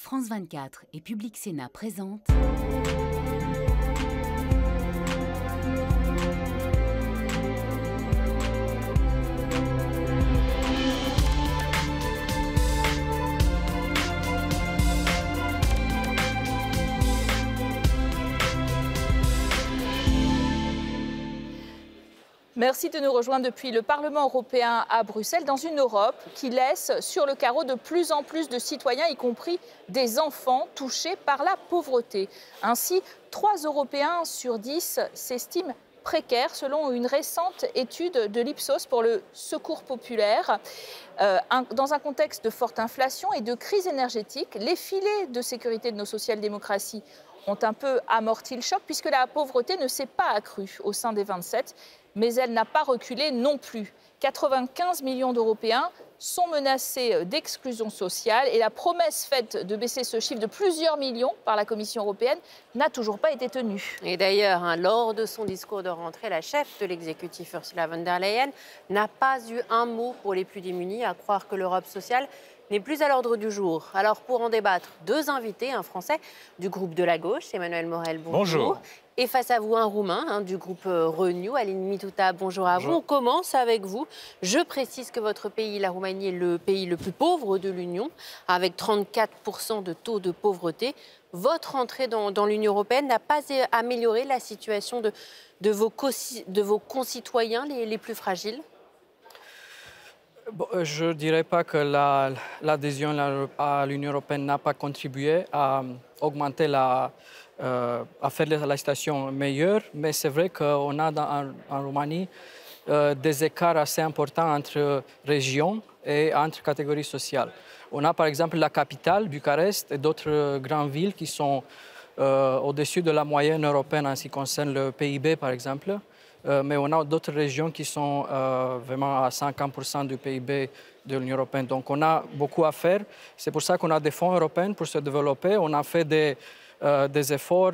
France 24 et Public Sénat présentent Merci de nous rejoindre depuis le Parlement européen à Bruxelles, dans une Europe qui laisse sur le carreau de plus en plus de citoyens, y compris des enfants touchés par la pauvreté. Ainsi, 3 Européens sur 10 s'estiment précaires, selon une récente étude de l'Ipsos pour le Secours populaire. Dans un contexte de forte inflation et de crise énergétique, les filets de sécurité de nos social-démocraties ont un peu amorti le choc, puisque la pauvreté ne s'est pas accrue au sein des 27, mais elle n'a pas reculé non plus. 95 millions d'Européens sont menacés d'exclusion sociale et la promesse faite de baisser ce chiffre de plusieurs millions par la Commission européenne n'a toujours pas été tenue. Et d'ailleurs, lors de son discours de rentrée, la chef de l'exécutif Ursula von der Leyen n'a pas eu un mot pour les plus démunis, à croire que l'Europe sociale n'est plus à l'ordre du jour. Alors pour en débattre, 2 invités, un Français du groupe de la gauche, Emmanuel Morel, bonjour. Et face à vous, un Roumain du groupe Renew, Alin Mituta, bonjour à vous. On commence avec vous. Je précise que votre pays, la Roumanie, est le pays le plus pauvre de l'Union, avec 34% de taux de pauvreté. Votre entrée dans l'Union européenne n'a pas amélioré la situation de vos concitoyens les plus fragiles ? Bon, je ne dirais pas que l'adhésion à l'Union européenne n'a pas contribué à augmenter à faire la situation meilleure, mais c'est vrai qu'on a en Roumanie des écarts assez importants entre régions et entre catégories sociales. On a par exemple la capitale, Bucarest, et d'autres grandes villes qui sont au-dessus de la moyenne européenne en ce qui concerne le PIB par exemple. Mais on a d'autres régions qui sont vraiment à 50% du PIB de l'Union européenne. Donc on a beaucoup à faire. C'est pour ça qu'on a des fonds européens pour se développer. On a fait des efforts.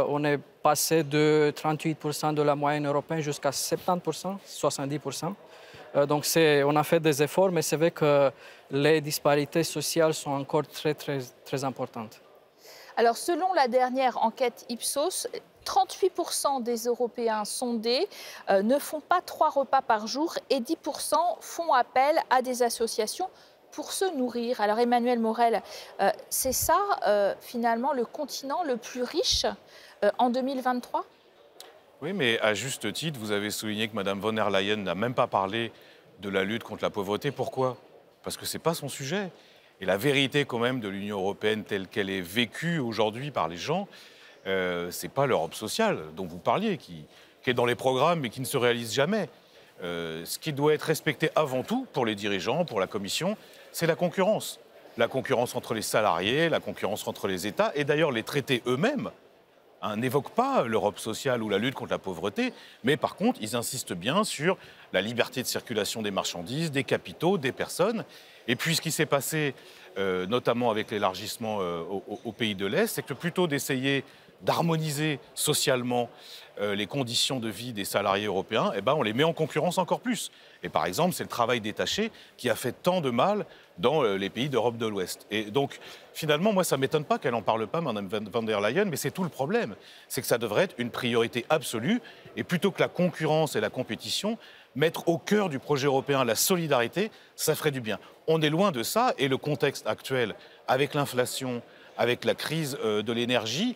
On est passé de 38% de la moyenne européenne jusqu'à 70%, 70%. Donc on a fait des efforts, mais c'est vrai que les disparités sociales sont encore très, très, très importantes. Alors selon la dernière enquête Ipsos, 38% des Européens sondés ne font pas 3 repas par jour et 10% font appel à des associations pour se nourrir. Alors Emmanuel Morel, c'est ça finalement le continent le plus riche en 2023 ? Oui, mais à juste titre, vous avez souligné que Mme von der Leyen n'a même pas parlé de la lutte contre la pauvreté. Pourquoi ? Parce que ce n'est pas son sujet. Et la vérité quand même de l'Union européenne telle qu'elle est vécue aujourd'hui par les gens, ce n'est pas l'Europe sociale dont vous parliez, qui est dans les programmes mais qui ne se réalise jamais. Ce qui doit être respecté avant tout pour les dirigeants, pour la Commission, c'est la concurrence. La concurrence entre les salariés, la concurrence entre les États. Et d'ailleurs, les traités eux-mêmes n'évoquent pas l'Europe sociale ou la lutte contre la pauvreté, mais par contre, ils insistent bien sur la liberté de circulation des marchandises, des capitaux, des personnes. Et puis, ce qui s'est passé, notamment avec l'élargissement aux pays de l'Est, c'est que plutôt d'essayer d'harmoniser socialement les conditions de vie des salariés européens, on les met en concurrence encore plus. Et par exemple, c'est le travail détaché qui a fait tant de mal dans les pays d'Europe de l'Ouest. Et donc, finalement, moi, ça ne m'étonne pas qu'elle n'en parle pas, Mme von der Leyen, mais c'est tout le problème. C'est que ça devrait être une priorité absolue. Et plutôt que la concurrence et la compétition, mettre au cœur du projet européen la solidarité, ça ferait du bien. On est loin de ça, et le contexte actuel, avec l'inflation, avec la crise de l'énergie,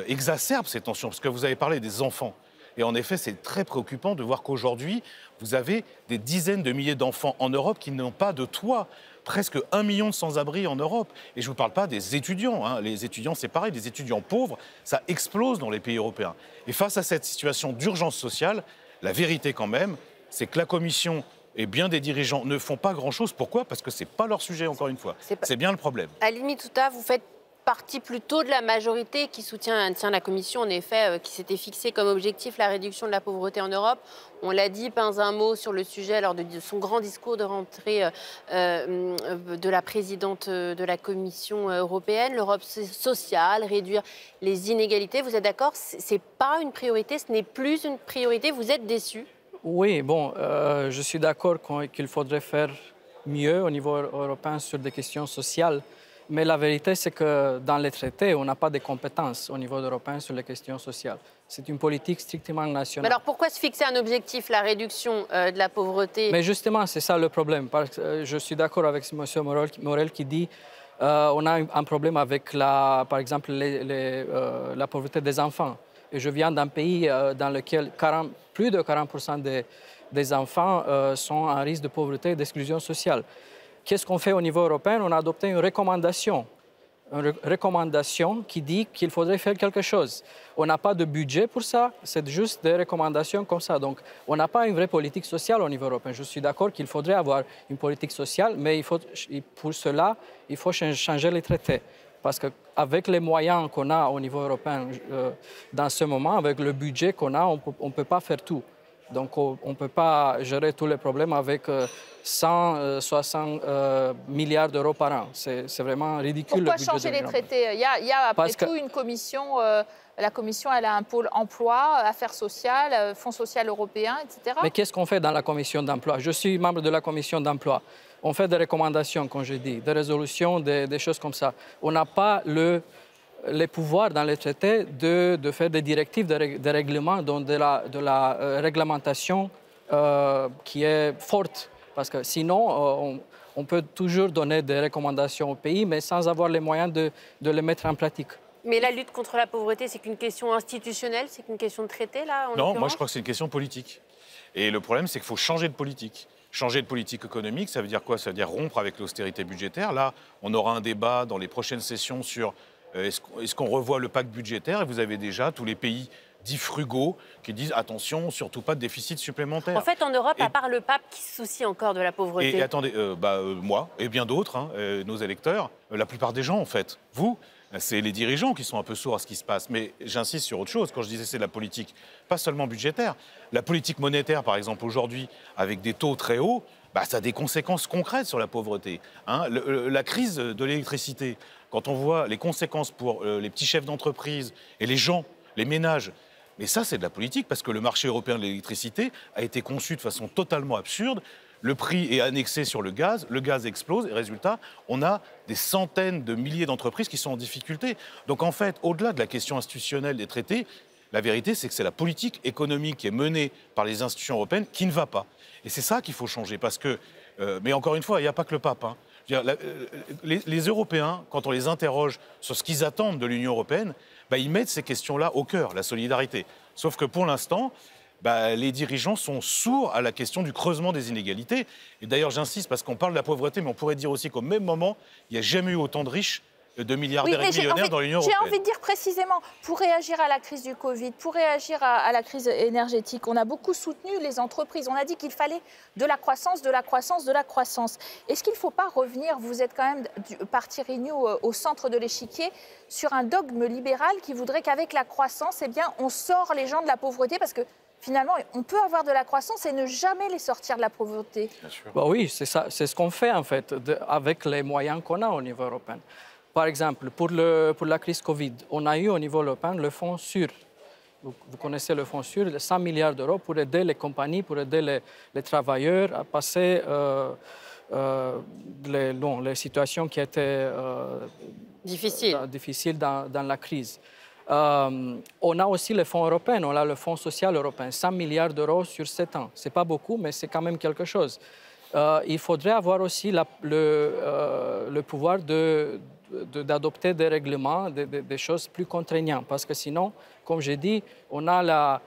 exacerbe ces tensions, parce que vous avez parlé des enfants. Et en effet, c'est très préoccupant de voir qu'aujourd'hui, vous avez des dizaines de milliers d'enfants en Europe qui n'ont pas de toit. Presque 1 million de sans-abri en Europe. Et je ne vous parle pas des étudiants. Les étudiants, c'est pareil, des étudiants pauvres, ça explose dans les pays européens. Et face à cette situation d'urgence sociale, la vérité quand même, c'est que la Commission et bien des dirigeants ne font pas grand-chose. Pourquoi ? Parce que ce n'est pas leur sujet, encore une fois. C'est bien le problème. Alin Mituta, vous faites partie plutôt de la majorité qui soutient la Commission, en effet, qui s'était fixé comme objectif la réduction de la pauvreté en Europe. On l'a dit, pas un mot sur le sujet lors de son grand discours de rentrée de la présidente de la Commission européenne. L'Europe sociale, réduire les inégalités. Vous êtes d'accord ? Ce n'est pas une priorité, ce n'est plus une priorité. Vous êtes déçus ? Oui, bon, je suis d'accord qu'il faudrait faire mieux au niveau européen sur des questions sociales. Mais la vérité, c'est que dans les traités, on n'a pas de compétences au niveau européen sur les questions sociales. C'est une politique strictement nationale. Mais alors pourquoi se fixer un objectif, la réduction de la pauvreté? Mais justement, c'est ça le problème. Je suis d'accord avec M. Morel qui dit on a un problème avec, par exemple, la pauvreté des enfants. Et je viens d'un pays dans lequel plus de 40% des enfants sont en risque de pauvreté et d'exclusion sociale. Qu'est-ce qu'on fait au niveau européen? On a adopté une recommandation qui dit qu'il faudrait faire quelque chose. On n'a pas de budget pour ça, c'est juste des recommandations comme ça. Donc, on n'a pas une vraie politique sociale au niveau européen. Je suis d'accord qu'il faudrait avoir une politique sociale, mais pour cela, il faut changer les traités. Parce qu'avec les moyens qu'on a au niveau européen dans ce moment, avec le budget qu'on a, on ne peut pas faire tout. Donc, on ne peut pas gérer tous les problèmes avec 160 milliards d'euros par an. C'est vraiment ridicule. Pourquoi changer les traités? Il y a après tout une commission. La commission, elle a un pôle emploi, affaires sociales, Fonds social européen, etc. Mais qu'est-ce qu'on fait dans la commission d'emploi? Je suis membre de la commission d'emploi. On fait des recommandations, comme je dis, des résolutions, des choses comme ça. On n'a pas les pouvoirs dans les traités de faire des directives, des règlements, donc de la réglementation qui est forte. Parce que sinon, on peut toujours donner des recommandations au pays, mais sans avoir les moyens de les mettre en pratique. Mais la lutte contre la pauvreté, c'est qu'une question institutionnelle, c'est qu'une question de traité, là, en Non, moi je crois que c'est une question politique. Et le problème, c'est qu'il faut changer de politique. Changer de politique économique, ça veut dire quoi? Ça veut dire rompre avec l'austérité budgétaire. Là, on aura un débat dans les prochaines sessions sur est-ce qu'on revoit le pacte budgétaire. Et vous avez déjà tous les pays dits frugaux qui disent attention, surtout pas de déficit supplémentaire. En fait, en Europe, à part le pape qui se soucie encore de la pauvreté. Et attendez, moi et bien d'autres, nos électeurs, la plupart des gens en fait, vous, c'est les dirigeants qui sont un peu sourds à ce qui se passe. Mais j'insiste sur autre chose. Quand je disais c'est la politique, pas seulement budgétaire, la politique monétaire, par exemple, aujourd'hui, avec des taux très hauts, ça a des conséquences concrètes sur la pauvreté. La crise de l'électricité, quand on voit les conséquences pour les petits chefs d'entreprise et les gens, les ménages, mais ça, c'est de la politique, parce que le marché européen de l'électricité a été conçu de façon totalement absurde. Le prix est annexé sur le gaz explose, et résultat, on a des centaines de milliers d'entreprises qui sont en difficulté. Donc en fait, au-delà de la question institutionnelle des traités, la vérité, c'est que c'est la politique économique qui est menée par les institutions européennes qui ne va pas. Et c'est ça qu'il faut changer, parce que, mais encore une fois, il n'y a pas que le pape. Je veux dire, les Européens, quand on les interroge sur ce qu'ils attendent de l'Union européenne, ils mettent ces questions-là au cœur, la solidarité. Sauf que pour l'instant, les dirigeants sont sourds à la question du creusement des inégalités. Et d'ailleurs, j'insiste, parce qu'on parle de la pauvreté, mais on pourrait dire aussi qu'au même moment, il n'y a jamais eu autant de riches, de milliardaires et de millionnaires dans l'Union européenne. J'ai envie de dire précisément, pour réagir à la crise du Covid, pour réagir à la crise énergétique, on a beaucoup soutenu les entreprises. On a dit qu'il fallait de la croissance, de la croissance, de la croissance. Est-ce qu'il ne faut pas revenir, vous êtes quand même du parti Renew au centre de l'échiquier, sur un dogme libéral qui voudrait qu'avec la croissance, on sort les gens de la pauvreté, parce que finalement, on peut avoir de la croissance et ne jamais les sortir de la pauvreté. Bien sûr. Oui, c'est ça, c'est ce qu'on fait en fait, avec les moyens qu'on a au niveau européen. Par exemple, pour la crise Covid, on a eu au niveau européen le fonds sûr. Vous connaissez le fonds sûr, 100 milliards d'euros pour aider les compagnies, pour aider les travailleurs à passer les situations qui étaient difficiles dans la crise. On a aussi le fonds européen, on a le fonds social européen, 100 milliards d'euros sur 7 ans. Ce n'est pas beaucoup, mais c'est quand même quelque chose. Il faudrait avoir aussi le pouvoir d'adopter des règlements, des choses plus contraignantes. Parce que sinon, comme j'ai dit, on a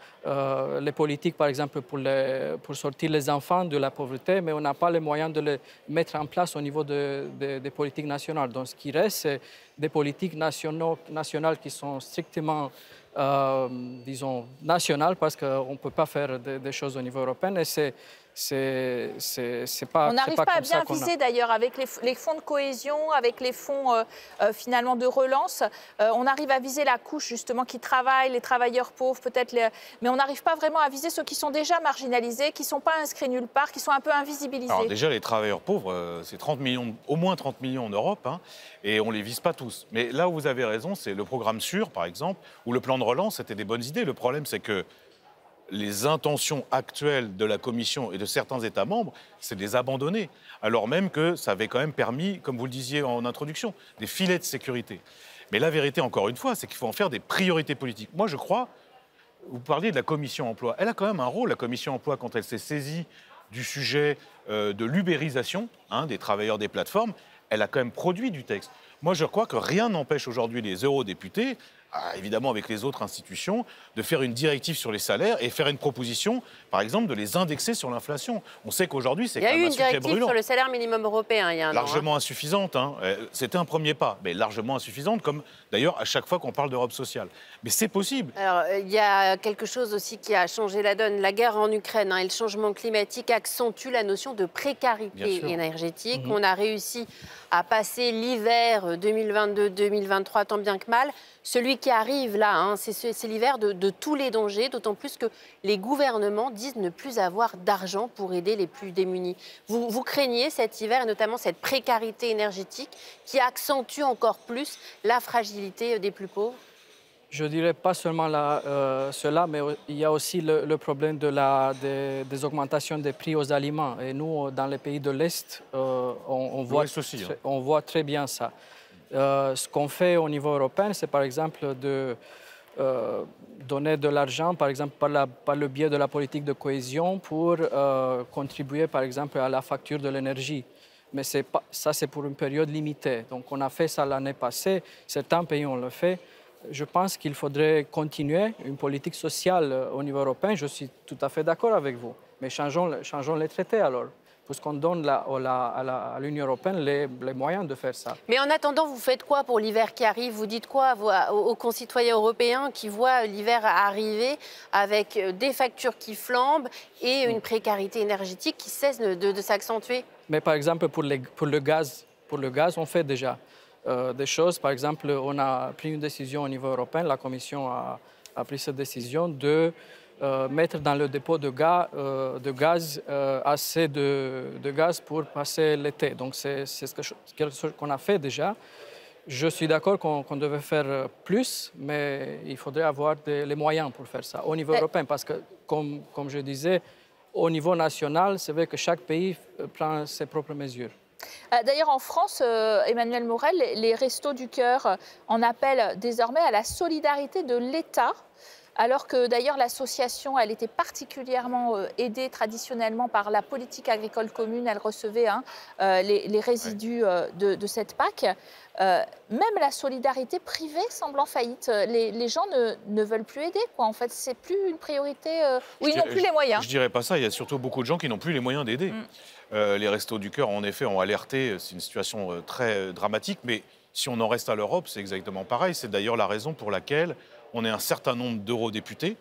les politiques, par exemple, pour sortir les enfants de la pauvreté, mais on n'a pas les moyens de les mettre en place au niveau des politiques nationales. Donc, ce qui reste, c'est des politiques nationales qui sont strictement, disons, nationales, parce qu'on ne peut pas faire des choses au niveau européen. Et c'est pas. On n'arrive pas à bien viser d'ailleurs avec les fonds de cohésion, avec les fonds finalement de relance. On arrive à viser la couche justement qui travaille, les travailleurs pauvres peut-être, mais on n'arrive pas vraiment à viser ceux qui sont déjà marginalisés, qui ne sont pas inscrits nulle part, qui sont un peu invisibilisés. Alors déjà, les travailleurs pauvres, c'est 30 millions, au moins 30 millions en Europe, et on ne les vise pas tous. Mais là où vous avez raison, c'est le programme sûr, par exemple, ou le plan de relance, c'était des bonnes idées. Le problème, c'est que les intentions actuelles de la Commission et de certains États membres, c'est de les abandonner. Alors même que ça avait quand même permis, comme vous le disiez en introduction, des filets de sécurité. Mais la vérité, encore une fois, c'est qu'il faut en faire des priorités politiques. Moi, je crois, vous parliez de la Commission emploi. Elle a quand même un rôle, la Commission emploi, quand elle s'est saisie du sujet de l'ubérisation des travailleurs des plateformes. Elle a quand même produit du texte. Moi, je crois que rien n'empêche aujourd'hui les eurodéputés, évidemment avec les autres institutions, de faire une directive sur les salaires et faire une proposition, par exemple, de les indexer sur l'inflation. On sait qu'aujourd'hui, c'est quand même un sujet brûlant. Il y a eu une directive sur le salaire minimum européen il y a un an. Largement insuffisante. C'était un premier pas, mais largement insuffisante, comme d'ailleurs à chaque fois qu'on parle d'Europe sociale. Mais c'est possible. Alors, il y a quelque chose aussi qui a changé la donne. La guerre en Ukraine et le changement climatique accentuent la notion de précarité énergétique. On a réussi à passer l'hiver 2022-2023 tant bien que mal. Celui qui arrive là, c'est l'hiver de tous les dangers, d'autant plus que les gouvernements disent ne plus avoir d'argent pour aider les plus démunis. Vous craignez cet hiver et notamment cette précarité énergétique qui accentue encore plus la fragilité des plus pauvres? Je dirais pas seulement cela, mais il y a aussi le problème des augmentations des prix aux aliments. Et nous, dans les pays de l'Est, on voit très bien ça. Ce qu'on fait au niveau européen, c'est par exemple de donner de l'argent, par exemple par le biais de la politique de cohésion, pour contribuer par exemple à la facture de l'énergie. Mais ça, c'est pour une période limitée. Donc on a fait ça l'année passée, certains pays ont le fait. Je pense qu'il faudrait continuer une politique sociale au niveau européen. Je suis tout à fait d'accord avec vous. Mais changeons les traités alors, puisqu'on donne à l'Union européenne les moyens de faire ça. Mais en attendant, vous faites quoi pour l'hiver qui arrive? Vous dites quoi aux concitoyens européens qui voient l'hiver arriver avec des factures qui flambent et une précarité énergétique qui cesse de s'accentuer? Mais par exemple, pour le gaz, on fait déjà des choses. Par exemple, on a pris une décision au niveau européen, la Commission a pris cette décision de mettre dans le dépôt de gaz assez de gaz pour passer l'été. Donc c'est quelque chose qu'on a fait déjà. Je suis d'accord qu'on devait faire plus, mais il faudrait avoir les moyens pour faire ça au niveau européen. Parce que, comme je disais, au niveau national, c'est vrai que chaque pays prend ses propres mesures. D'ailleurs, en France, Emmanuel Morel, les Restos du Cœur en appellent désormais à la solidarité de l'État, alors que d'ailleurs l'association, elle était particulièrement aidée traditionnellement par la politique agricole commune. Elle recevait les résidus de cette PAC. Même la solidarité privée semble en faillite. Les gens ne veulent plus aider, quoi. En fait, c'est plus une priorité où ils n'ont plus les moyens. Je dirais pas ça. Il y a surtout beaucoup de gens qui n'ont plus les moyens d'aider. Les Restos du Cœur, en effet, ont alerté. C'est une situation très dramatique. Mais si on en reste à l'Europe, c'est exactement pareil. C'est d'ailleurs la raison pour laquelle on est un certain nombre d'eurodéputés,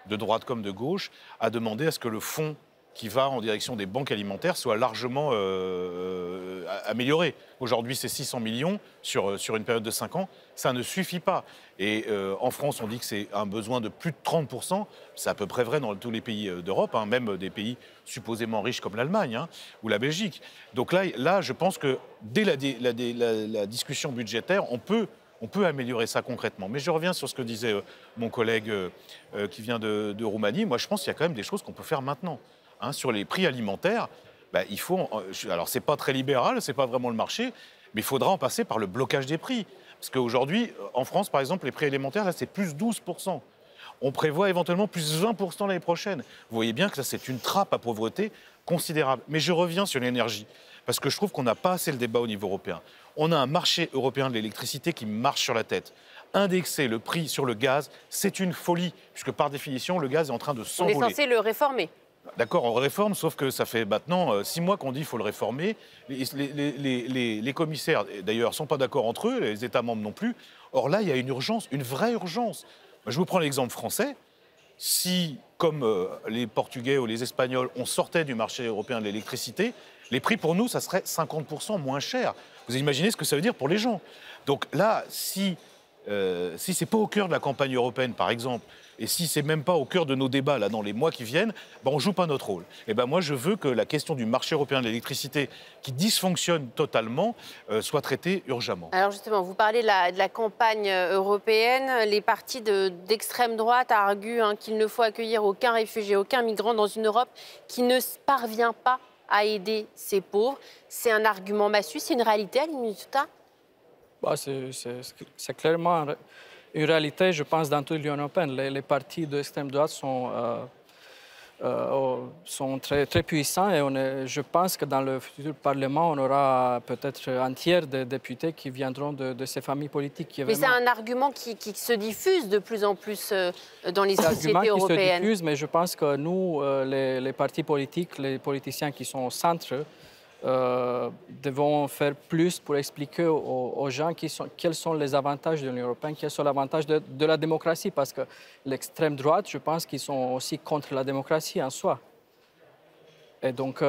de droite comme de gauche, à demander à ce que le fonds qui va en direction des banques alimentaires soit largement amélioré. Aujourd'hui, c'est 600 millions sur une période de 5 ans. Ça ne suffit pas. Et en France, on dit que c'est un besoin de plus de 30%. C'est à peu près vrai dans tous les pays d'Europe, même des pays supposément riches comme l'Allemagne ou la Belgique. Donc là, je pense que dès la discussion budgétaire, on peut améliorer ça concrètement. Mais je reviens sur ce que disait mon collègue qui vient de Roumanie. Moi, je pense qu'il y a quand même des choses qu'on peut faire maintenant. Sur les prix alimentaires, il faut... Alors, ce n'est pas très libéral, ce n'est pas vraiment le marché, mais il faudra en passer par le blocage des prix. Parce qu'aujourd'hui, en France, par exemple, les prix alimentaires, là, c'est plus 12%. On prévoit éventuellement plus 20% l'année prochaine. Vous voyez bien que ça, c'est une trappe à pauvreté considérable. Mais je reviens sur l'énergie, parce que je trouve qu'on n'a pas assez le débat au niveau européen. On a un marché européen de l'électricité qui marche sur la tête. Indexer le prix sur le gaz, c'est une folie, puisque par définition, le gaz est en train de s'envoler. On est censé le réformer. D'accord, on réforme, sauf que ça fait maintenant 6 mois qu'on dit qu'il faut le réformer. Les commissaires, d'ailleurs, ne sont pas d'accord entre eux, les États membres non plus. Or là, il y a une urgence, une vraie urgence. Je vous prends l'exemple français. Si, comme les Portugais ou les Espagnols, on sortait du marché européen de l'électricité, les prix pour nous, ça serait 50% moins cher. Vous imaginez ce que ça veut dire pour les gens. Donc là, si si ce n'est pas au cœur de la campagne européenne, par exemple, et si c'est même pas au cœur de nos débats là, dans les mois qui viennent, ben, on ne joue pas notre rôle. Et ben, moi, je veux que la question du marché européen de l'électricité, qui dysfonctionne totalement, soit traitée urgemment. Alors justement, vous parlez de la campagne européenne. Les partis d'extrême droite arguent qu'il ne faut accueillir aucun réfugié, aucun migrant dans une Europe qui ne parvient pas à aider ses pauvres. C'est un argument massu, c'est une réalité à l'Union. Bah, c'est clairement une réalité, je pense, dans toute l'Union européenne. Les partis d'extrême droite sont très, très puissants et je pense que dans le futur Parlement, on aura peut-être un tiers de députés qui viendront de ces familles politiques. Mais c'est un argument qui se diffuse de plus en plus dans les sociétés européennes. C'est un argument qui se diffuse, mais je pense que nous, les partis politiques, les politiciens qui sont au centre, devons faire plus pour expliquer aux gens quels sont les avantages de l'Union européenne, quels sont les avantages de la démocratie, parce que l'extrême droite, je pense qu'ils sont aussi contre la démocratie en soi. Et donc,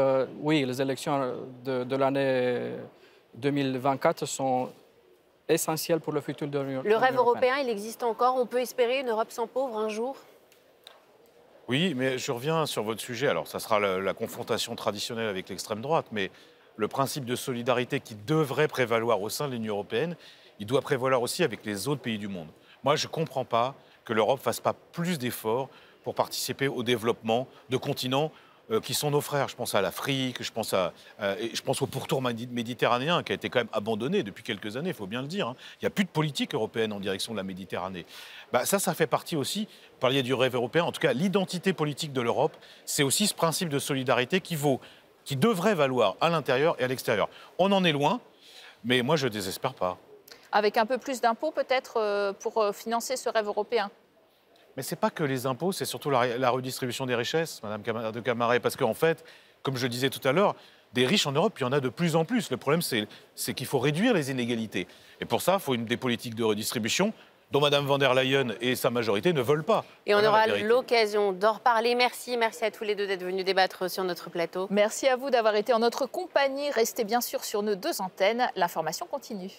oui, les élections de l'année 2024 sont essentielles pour le futur de l'Union européenne. Le rêve européen, il existe encore. On peut espérer une Europe sans pauvres un jour ? Oui, mais je reviens sur votre sujet. Alors, ça sera la confrontation traditionnelle avec l'extrême droite, mais le principe de solidarité qui devrait prévaloir au sein de l'Union européenne, il doit prévaloir aussi avec les autres pays du monde. Moi, je ne comprends pas que l'Europe ne fasse pas plus d'efforts pour participer au développement de continents qui sont nos frères. Je pense à l'Afrique, je pense au pourtour méditerranéen qui a été quand même abandonné depuis quelques années, il faut bien le dire. Il n'y a plus de politique européenne en direction de la Méditerranée. Ça fait partie aussi, vous parliez du rêve européen, en tout cas l'identité politique de l'Europe, c'est aussi ce principe de solidarité qui devrait valoir à l'intérieur et à l'extérieur. On en est loin, mais moi je ne désespère pas. Avec un peu plus d'impôts peut-être pour financer ce rêve européen? Mais ce n'est pas que les impôts, c'est surtout la redistribution des richesses, Madame de Camaret, parce qu'en fait, comme je le disais tout à l'heure, des riches en Europe, il y en a de plus en plus. Le problème, c'est qu'il faut réduire les inégalités. Et pour ça, il faut des politiques de redistribution dont Mme von der Leyen et sa majorité ne veulent pas. Et on aura l'occasion d'en reparler. Merci à tous les deux d'être venus débattre sur notre plateau. Merci à vous d'avoir été en notre compagnie. Restez bien sûr sur nos deux antennes. L'information continue.